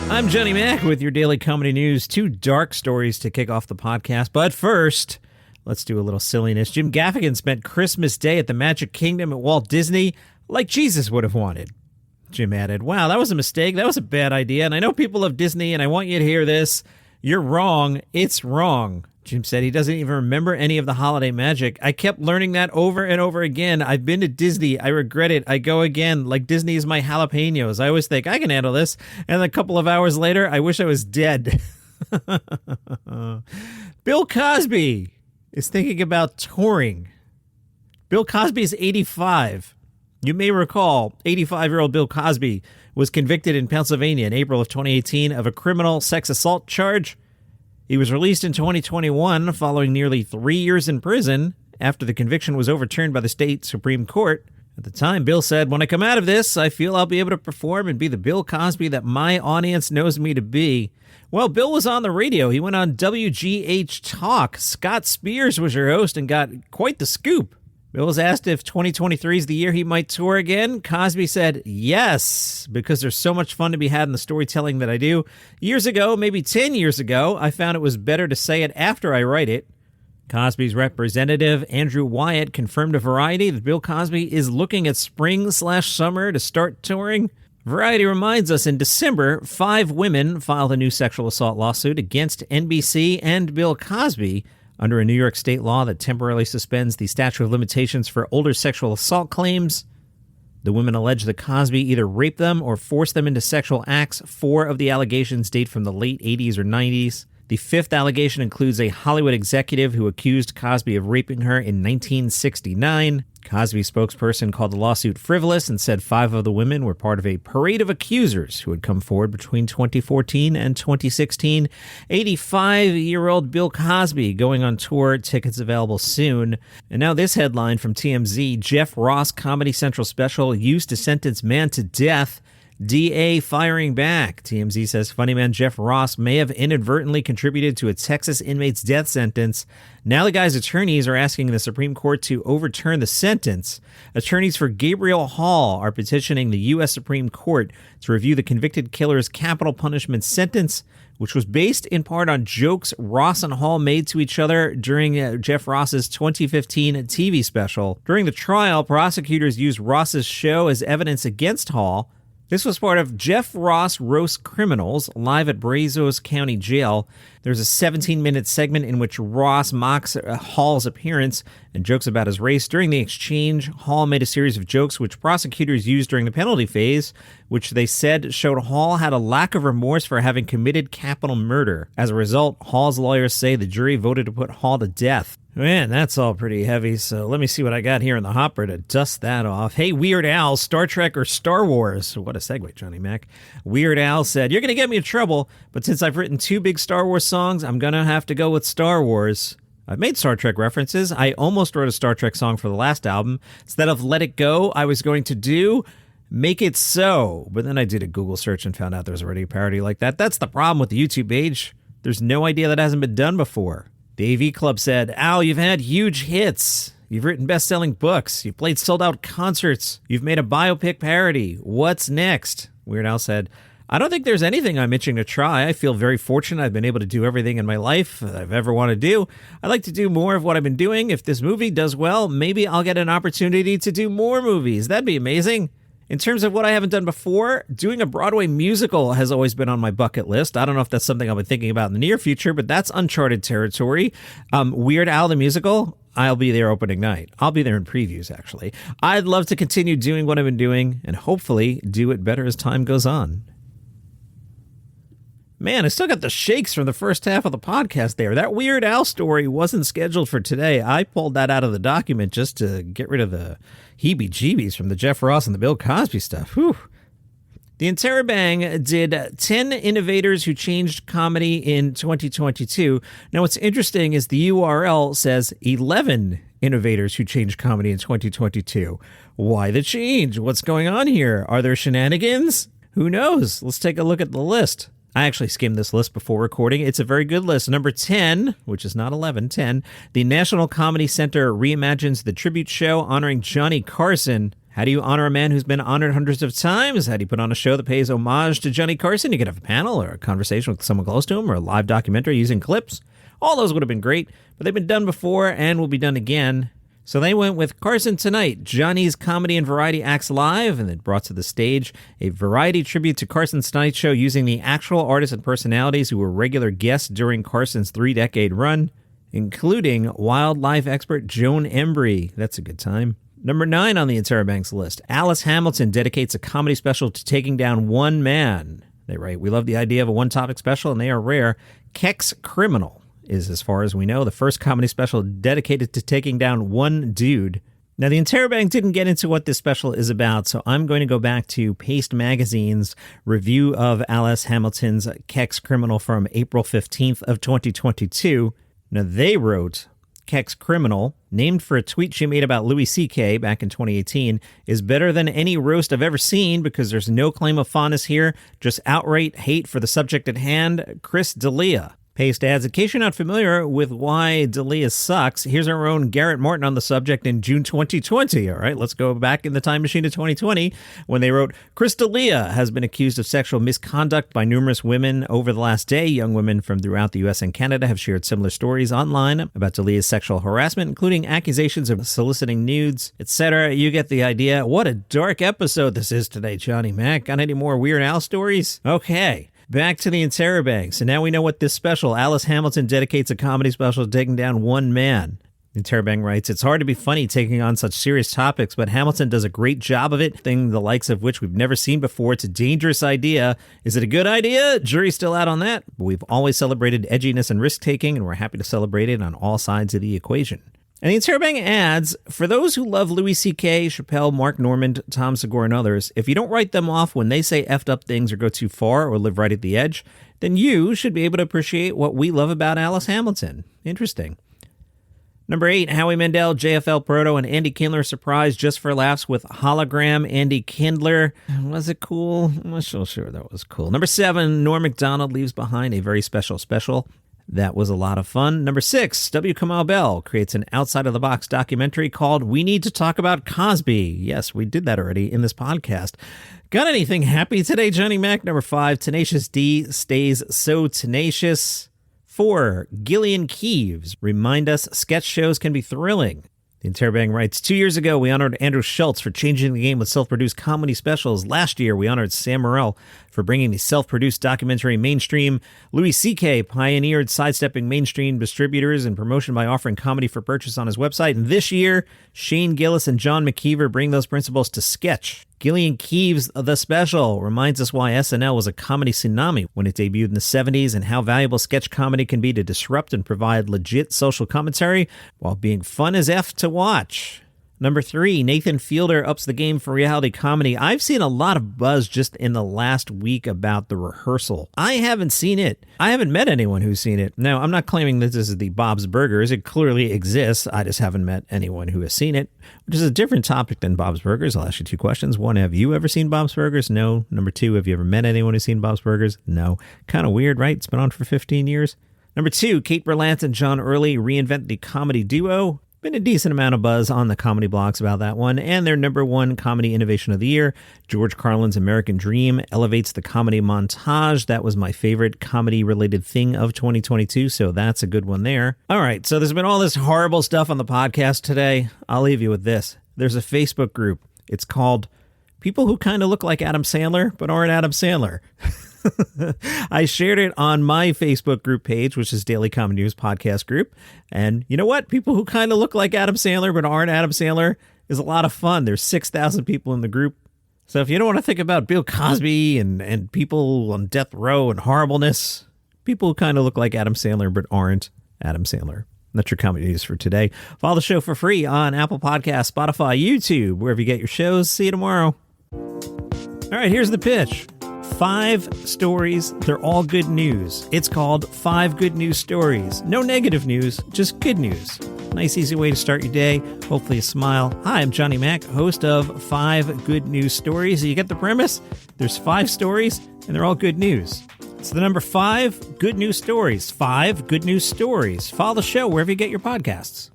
I'm Johnny Mac with your daily comedy news. Two dark stories to kick off the podcast. But first, let's do a little silliness. Jim Gaffigan spent Christmas Day at the Magic Kingdom at Walt Disney like Jesus would have wanted. Jim added, "Wow, that was a mistake. That was a bad idea. And I know people love Disney, and I want you to hear this. You're wrong. It's wrong." Jim said he doesn't even remember any of the holiday magic. "I kept learning that over and over again. I've been to Disney. I regret it. I go again. Like Disney is my jalapenos. I always think I can handle this. And a couple of hours later, I wish I was dead." Bill Cosby is thinking about touring. Bill Cosby is 85. You may recall 85-year-old Bill Cosby was convicted in Pennsylvania in April of 2018 of a criminal sex assault charge. He was released in 2021 following nearly 3 years in prison after the conviction was overturned by the state Supreme Court. At the time, Bill said, "When I come out of this, I feel I'll be able to perform and be the Bill Cosby that my audience knows me to be." Well, Bill was on the radio. He went on WGH Talk. Scott Spears was your host and got quite the scoop. Bill was asked if 2023 is the year he might tour again. Cosby said, "Yes, because there's so much fun to be had in the storytelling that I do. Years ago, maybe 10 years ago, I found it was better to say it after I write it." Cosby's representative, Andrew Wyatt, confirmed to Variety that Bill Cosby is looking at spring/summer to start touring. Variety reminds us in December, 5 women filed a new sexual assault lawsuit against NBC and Bill Cosby under a New York state law that temporarily suspends the statute of limitations for older sexual assault claims. The women allege that Cosby either raped them or forced them into sexual acts. 4 of the allegations date from the late 80s or 90s. The 5th allegation includes a Hollywood executive who accused Cosby of raping her in 1969. Cosby's spokesperson called the lawsuit frivolous and said 5 of the women were part of a parade of accusers who had come forward between 2014 and 2016. 85-year-old Bill Cosby going on tour, tickets available soon. And now this headline from TMZ, Jeff Ross Comedy Central special used to sentence man to death. DA firing back. TMZ says funny man Jeff Ross may have inadvertently contributed to a Texas inmate's death sentence. Now the guy's attorneys are asking the Supreme Court to overturn the sentence. Attorneys for Gabriel Hall are petitioning the U.S. Supreme Court to review the convicted killer's capital punishment sentence, which was based in part on jokes Ross and Hall made to each other during Jeff Ross's 2015 TV special. During the trial, prosecutors used Ross's show as evidence against Hall. This was part of Jeff Ross Roast Criminals, live at Brazos County Jail. There's a 17-minute segment in which Ross mocks Hall's appearance and jokes about his race. During the exchange, Hall made a series of jokes which prosecutors used during the penalty phase, which they said showed Hall had a lack of remorse for having committed capital murder. As a result, Hall's lawyers say the jury voted to put Hall to death. Man, that's all pretty heavy, so let me see what I got here in the hopper to dust that off. Hey, Weird Al, Star Trek or Star Wars? What a segue, Johnny Mac. Weird Al said, "You're going to get me in trouble, but since I've written 2 big Star Wars songs, I'm going to have to go with Star Wars. I've made Star Trek references. I almost wrote a Star Trek song for the last album. Instead of Let It Go, I was going to do Make It So. But then I did a Google search and found out there was already a parody like that. That's the problem with the YouTube age. There's no idea that hasn't been done before." The AV Club said, "Al, you've had huge hits. You've written best-selling books. You've played sold-out concerts. You've made a biopic parody. What's next?" Weird Al said, "I don't think there's anything I'm itching to try. I feel very fortunate I've been able to do everything in my life that I've ever wanted to do. I'd like to do more of what I've been doing. If this movie does well, maybe I'll get an opportunity to do more movies. That'd be amazing." In terms of what I haven't done before, doing a Broadway musical has always been on my bucket list. I don't know if that's something I'll be thinking about in the near future, but that's uncharted territory. Weird Al the musical, I'll be there opening night. I'll be there in previews, actually. I'd love to continue doing what I've been doing and hopefully do it better as time goes on. Man, I still got the shakes from the first half of the podcast there. That Weird Al story wasn't scheduled for today. I pulled that out of the document just to get rid of the heebie-jeebies from the Jeff Ross and the Bill Cosby stuff. Whew. The Interrobang did 10 innovators who changed comedy in 2022. Now, what's interesting is the URL says 11 innovators who changed comedy in 2022. Why the change? What's going on here? Are there shenanigans? Who knows? Let's take a look at the list. I actually skimmed this list before recording. It's a very good list. Number 10, which is not 11, 10, the National Comedy Center reimagines the tribute show honoring Johnny Carson. How do you honor a man who's been honored hundreds of times? How do you put on a show that pays homage to Johnny Carson? You could have a panel or a conversation with someone close to him or a live documentary using clips. All those would have been great, but they've been done before and will be done again. So they went with Carson Tonight, Johnny's Comedy and Variety Acts Live, and then brought to the stage a variety tribute to Carson's Tonight Show using the actual artists and personalities who were regular guests during Carson's 3-decade run, including wildlife expert Joan Embry. That's a good time. Number 9 on the Interrobangs list, Alice Hamilton dedicates a comedy special to taking down one man. They write, we love the idea of a one-topic special, and they are rare. Keck's Criminal is, as far as we know, the first comedy special dedicated to taking down one dude. Now, the Interrobang didn't get into what this special is about, so I'm going to go back to Paste Magazine's review of Alice Hamilton's Keck's Criminal from April 15th of 2022. Now, they wrote, Keck's Criminal, named for a tweet she made about Louis C.K. back in 2018, is better than any roast I've ever seen because there's no claim of fondness here, just outright hate for the subject at hand, Chris D'Elia. Paste adds, in case you're not familiar with why D'Elia sucks, here's our own Garrett Martin on the subject in June 2020. All right, let's go back in the time machine to 2020 when they wrote, Chris D'Elia has been accused of sexual misconduct by numerous women over the last day. Young women from throughout the U.S. and Canada have shared similar stories online about D'Elia's sexual harassment, including accusations of soliciting nudes, etc. You get the idea. What a dark episode this is today, Johnny Mac. Got any more Weird Al stories? Okay. Back to the Interrobang. So now we know what this special, Alice Hamilton dedicates a comedy special to taking down one man. Interrobang writes, it's hard to be funny taking on such serious topics, but Hamilton does a great job of it, thing the likes of which we've never seen before. It's a dangerous idea. Is it a good idea? Jury's still out on that. But we've always celebrated edginess and risk-taking, and we're happy to celebrate it on all sides of the equation. And the Interrobang adds, for those who love Louis C.K., Chappelle, Mark Normand, Tom Segura, and others, if you don't write them off when they say effed up things or go too far or live right at the edge, then you should be able to appreciate what we love about Alice Hamilton. Interesting. Number 8, Howie Mandel, JFL Proto, and Andy Kindler surprised just for laughs with hologram Andy Kindler. Was it cool? I'm not so sure that was cool. Number 7, Norm Macdonald leaves behind a very special special. That was a lot of fun. Number 6, W. Kamau Bell creates an outside-of-the-box documentary called We Need to Talk About Cosby. Yes, we did that already in this podcast. Got anything happy today, Johnny Mac? Number 5, Tenacious D stays so tenacious. 4, Gillian Keeves remind us sketch shows can be thrilling. The Interrobang writes, 2 years ago, we honored Andrew Schultz for changing the game with self-produced comedy specials. Last year, we honored Sam Morril for bringing the self-produced documentary mainstream. Louis C.K. pioneered sidestepping mainstream distributors and promotion by offering comedy for purchase on his website. And this year, Shane Gillis and John McKeever bring those principles to sketch. Gillian Keeves, the special, reminds us why SNL was a comedy tsunami when it debuted in the 70s and how valuable sketch comedy can be to disrupt and provide legit social commentary while being fun as F to watch. Number 3, Nathan Fielder ups the game for reality comedy. I've seen a lot of buzz just in the last week about The Rehearsal. I haven't seen it. I haven't met anyone who's seen it. Now, I'm not claiming that this is the Bob's Burgers. It clearly exists. I just haven't met anyone who has seen it, which is a different topic than Bob's Burgers. I'll ask you 2 questions. 1, have you ever seen Bob's Burgers? No. Number 2, have you ever met anyone who's seen Bob's Burgers? No. Kind of weird, right? It's been on for 15 years. Number 2, Kate Berlant and John Early reinvent the comedy duo. Been a decent amount of buzz on the comedy blogs about that one. And their number 1 comedy innovation of the year, George Carlin's American Dream, elevates the comedy montage. That was my favorite comedy-related thing of 2022, so that's a good one there. All right, so there's been all this horrible stuff on the podcast today. I'll leave you with this. There's a Facebook group. It's called People Who Kind of Look Like Adam Sandler, but aren't Adam Sandler. I shared it on my Facebook group page, which is Daily Comedy News Podcast Group. And you know what? People who kind of look like Adam Sandler but aren't Adam Sandler is a lot of fun. There's 6,000 people in the group. So if you don't want to think about Bill Cosby and people on death row and horribleness, people who kind of look like Adam Sandler but aren't Adam Sandler. That's your comedy news for today. Follow the show for free on Apple Podcasts, Spotify, YouTube, wherever you get your shows. See you tomorrow. All right, here's the pitch. 5 stories, they're all good news. It's called 5 Good News Stories. No negative news, just good news. Nice, easy way to start your day. Hopefully a smile. Hi, I'm Johnny Mac, host of 5 Good News Stories. You get the premise? There's 5 stories, and they're all good news. It's the number 5 Good News Stories. 5 Good News Stories. Follow the show wherever you get your podcasts.